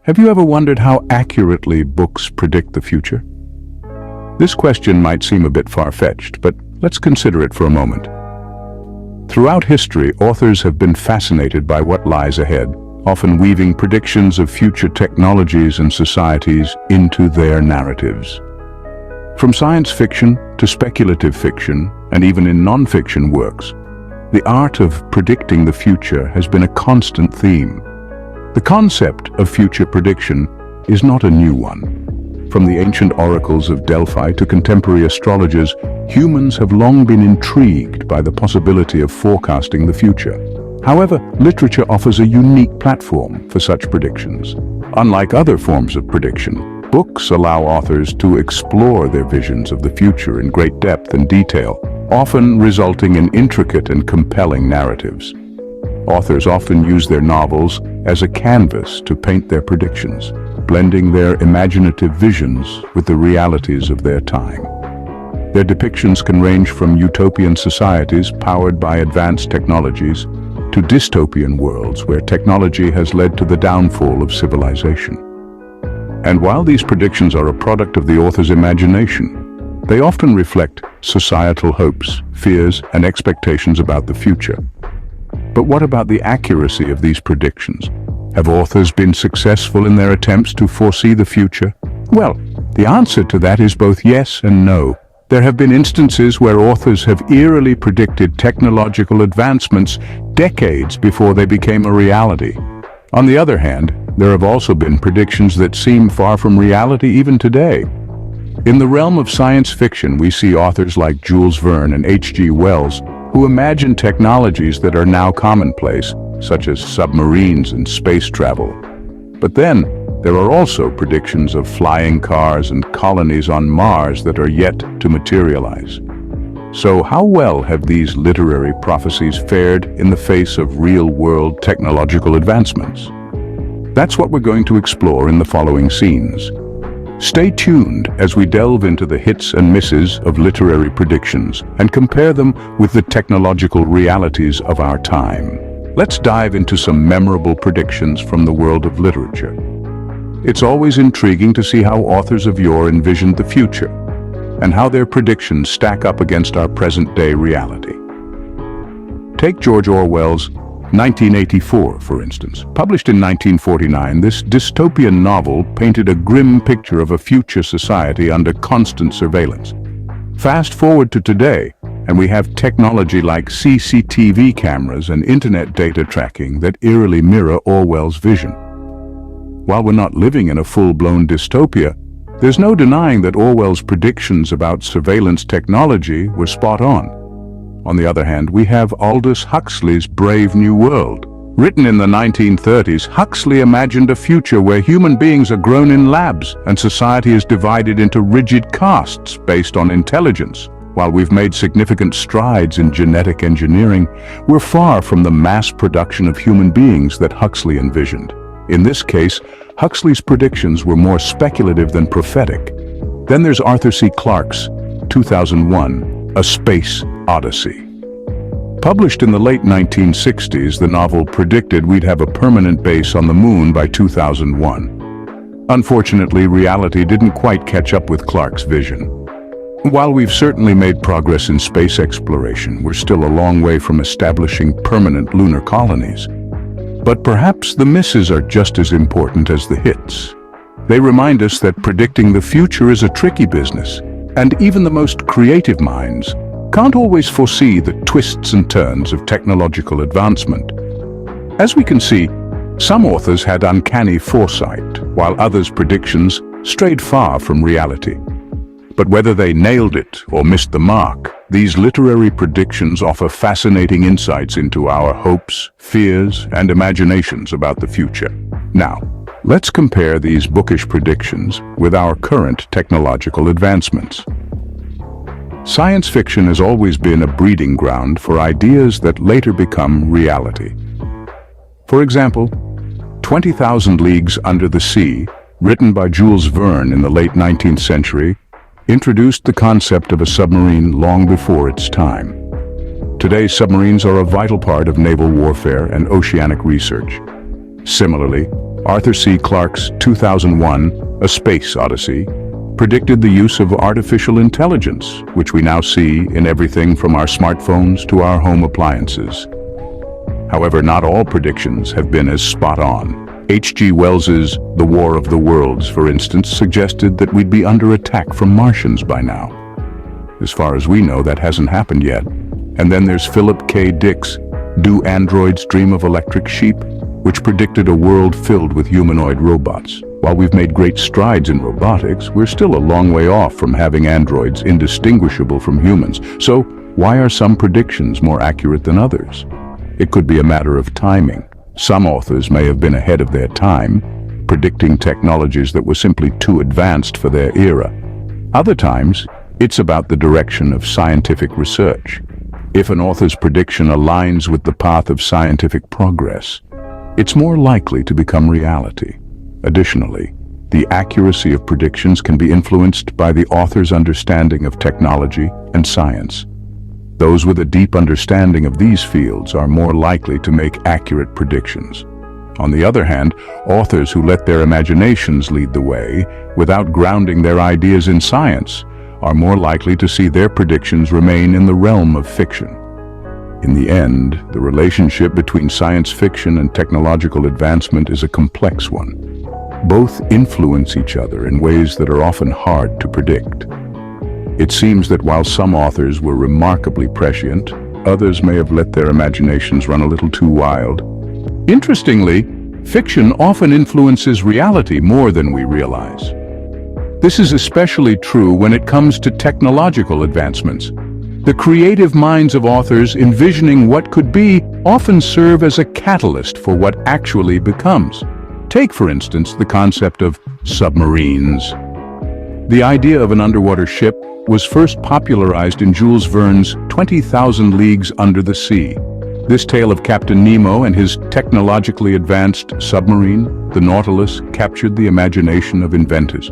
Have you ever wondered how accurately books predict the future? This question might seem a bit far-fetched, but let's consider it for a moment. Throughout history, authors have been fascinated by what lies ahead, often weaving predictions of future technologies and societies into their narratives. From science fiction to speculative fiction, and even in non-fiction works, the art of predicting the future has been a constant theme. The concept of future prediction is not a new one. From the ancient oracles of Delphi to contemporary astrologers, humans have long been intrigued by the possibility of forecasting the future. However, literature offers a unique platform for such predictions. Unlike other forms of prediction, books allow authors to explore their visions of the future in great depth and detail, often resulting in intricate and compelling narratives. Authors often use their novels as a canvas to paint their predictions, blending their imaginative visions with the realities of their time. Their depictions can range from utopian societies powered by advanced technologies to dystopian worlds where technology has led to the downfall of civilization. And while these predictions are a product of the author's imagination, they often reflect societal hopes, fears, and expectations about the future. But what about the accuracy of these predictions? Have authors been successful in their attempts to foresee the future? Well, the answer to that is both yes and no. There have been instances where authors have eerily predicted technological advancements decades before they became a reality. On the other hand, there have also been predictions that seem far from reality even today. In the realm of science fiction, we see authors like Jules Verne and H.G. Wells who imagine technologies that are now commonplace, such as submarines and space travel. But then, there are also predictions of flying cars and colonies on Mars that are yet to materialize. So how well have these literary prophecies fared in the face of real-world technological advancements? That's what we're going to explore in the following scenes. Stay tuned as we delve into the hits and misses of literary predictions and compare them with the technological realities of our time. Let's dive into some memorable predictions from the world of literature. It's always intriguing to see how authors of yore envisioned the future and how their predictions stack up against our present-day reality. Take George Orwell's 1984, for instance. Published in 1949, this dystopian novel painted a grim picture of a future society under constant surveillance. Fast forward to today, and we have technology like CCTV cameras and internet data tracking that eerily mirror Orwell's vision. While we're not living in a full-blown dystopia, there's no denying that Orwell's predictions about surveillance technology were spot on. On the other hand, we have Aldous Huxley's Brave New World. Written in the 1930s, Huxley imagined a future where human beings are grown in labs and society is divided into rigid castes based on intelligence. While we've made significant strides in genetic engineering, we're far from the mass production of human beings that Huxley envisioned. In this case, Huxley's predictions were more speculative than prophetic. Then there's Arthur C. Clarke's 2001, A Space Odyssey. Published in the late 1960s, the novel predicted we'd have a permanent base on the moon by 2001. Unfortunately, reality didn't quite catch up with Clarke's vision. While we've certainly made progress in space exploration, we're still a long way from establishing permanent lunar colonies. But perhaps the misses are just as important as the hits. They remind us that predicting the future is a tricky business, and even the most creative minds can't always foresee the twists and turns of technological advancement. As we can see, some authors had uncanny foresight, while others' predictions strayed far from reality. But whether they nailed it or missed the mark, these literary predictions offer fascinating insights into our hopes, fears, and imaginations about the future. Now, let's compare these bookish predictions with our current technological advancements. Science fiction has always been a breeding ground for ideas that later become reality. For example, 20,000 Leagues Under the Sea, written by Jules Verne in the late 19th century, introduced the concept of a submarine long before its time. Today, submarines are a vital part of naval warfare and oceanic research. Similarly, Arthur C. Clarke's 2001 A Space Odyssey predicted the use of artificial intelligence, which we now see in everything from our smartphones to our home appliances. However, not all predictions have been as spot on. H.G. Wells's The War of the Worlds, for instance, suggested that we'd be under attack from Martians by now. As far as we know, that hasn't happened yet. And then there's Philip K. Dick's Do Androids Dream of Electric Sheep, which predicted a world filled with humanoid robots. While we've made great strides in robotics, we're still a long way off from having androids indistinguishable from humans. So, why are some predictions more accurate than others? It could be a matter of timing. Some authors may have been ahead of their time, predicting technologies that were simply too advanced for their era. Other times, it's about the direction of scientific research. If an author's prediction aligns with the path of scientific progress, it's more likely to become reality. Additionally, the accuracy of predictions can be influenced by the author's understanding of technology and science. Those with a deep understanding of these fields are more likely to make accurate predictions. On the other hand, authors who let their imaginations lead the way, without grounding their ideas in science, are more likely to see their predictions remain in the realm of fiction. In the end, the relationship between science fiction and technological advancement is a complex one. Both influence each other in ways that are often hard to predict. It seems that while some authors were remarkably prescient, others may have let their imaginations run a little too wild. Interestingly, fiction often influences reality more than we realize. This is especially true when it comes to technological advancements. The creative minds of authors envisioning what could be often serve as a catalyst for what actually becomes. Take, for instance, the concept of submarines. The idea of an underwater ship was first popularized in Jules Verne's 20,000 Leagues Under the Sea. This tale of Captain Nemo and his technologically advanced submarine, the Nautilus, captured the imagination of inventors.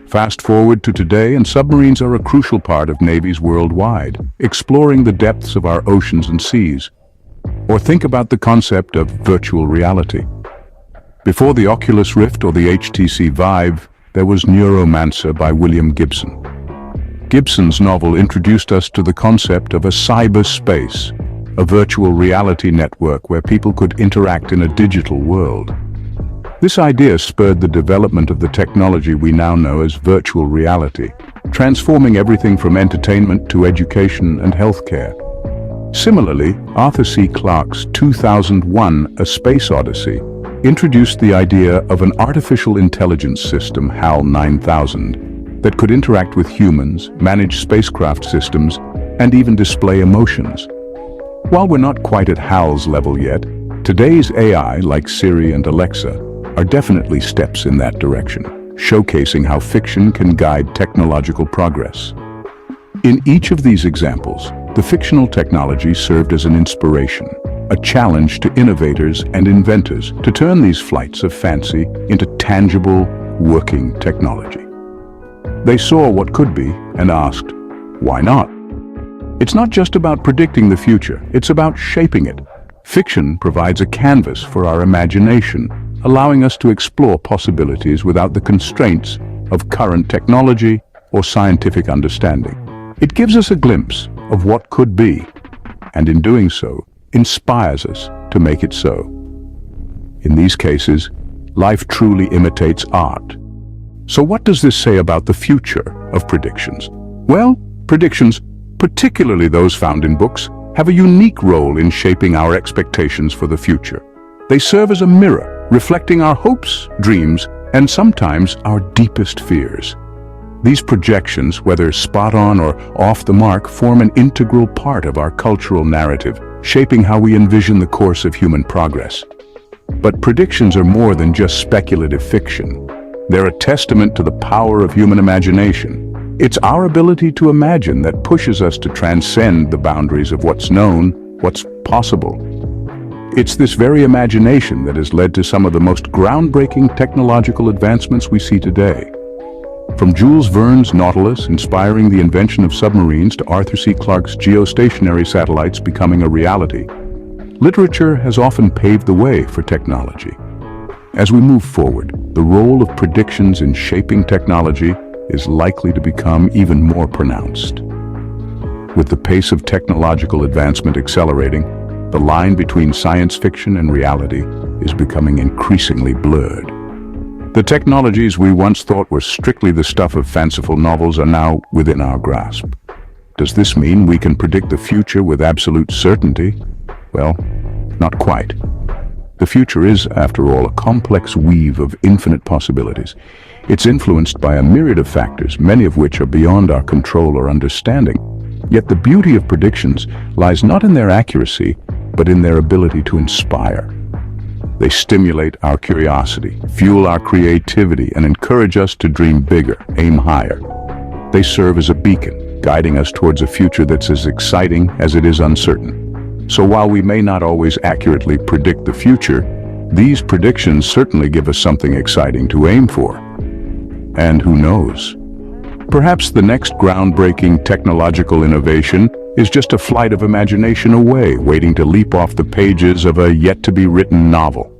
Fast forward to today, and submarines are a crucial part of navies worldwide, exploring the depths of our oceans and seas. Or think about the concept of virtual reality. Before the Oculus Rift or the HTC Vive, there was Neuromancer by William Gibson. Gibson's novel introduced us to the concept of a cyberspace, a virtual reality network where people could interact in a digital world. This idea spurred the development of the technology we now know as virtual reality, transforming everything from entertainment to education and healthcare. Similarly, Arthur C. Clarke's 2001 A Space Odyssey introduced the idea of an artificial intelligence system, HAL 9000, that could interact with humans, manage spacecraft systems, and even display emotions. While we're not quite at HAL's level yet, today's AI, like Siri and Alexa, are definitely steps in that direction, showcasing how fiction can guide technological progress. In each of these examples, the fictional technology served as an inspiration, a challenge to innovators and inventors to turn these flights of fancy into tangible, working technology. They saw what could be and asked, why not? It's not just about predicting the future, it's about shaping it. Fiction provides a canvas for our imagination, allowing us to explore possibilities without the constraints of current technology or scientific understanding. It gives us a glimpse of what could be, and in doing so, inspires us to make it so. In these cases, life truly imitates art. So what does this say about the future of predictions? Well, predictions, particularly those found in books, have a unique role in shaping our expectations for the future. They serve as a mirror, reflecting our hopes, dreams, and sometimes our deepest fears. These projections, whether spot on or off the mark, form an integral part of our cultural narrative, shaping how we envision the course of human progress. But predictions are more than just speculative fiction. They're a testament to the power of human imagination. It's our ability to imagine that pushes us to transcend the boundaries of what's known, what's possible. It's this very imagination that has led to some of the most groundbreaking technological advancements we see today. From Jules Verne's Nautilus inspiring the invention of submarines to Arthur C. Clarke's geostationary satellites becoming a reality, literature has often paved the way for technology. As we move forward, the role of predictions in shaping technology is likely to become even more pronounced. With the pace of technological advancement accelerating, the line between science fiction and reality is becoming increasingly blurred. The technologies we once thought were strictly the stuff of fanciful novels are now within our grasp. Does this mean we can predict the future with absolute certainty? Well, not quite. The future is, after all, a complex weave of infinite possibilities. It's influenced by a myriad of factors, many of which are beyond our control or understanding. Yet the beauty of predictions lies not in their accuracy, but in their ability to inspire. They stimulate our curiosity, fuel our creativity, and encourage us to dream bigger, aim higher. They serve as a beacon, guiding us towards a future that's as exciting as it is uncertain. So while we may not always accurately predict the future, these predictions certainly give us something exciting to aim for. And who knows? Perhaps the next groundbreaking technological innovation is just a flight of imagination away, waiting to leap off the pages of a yet-to-be-written novel.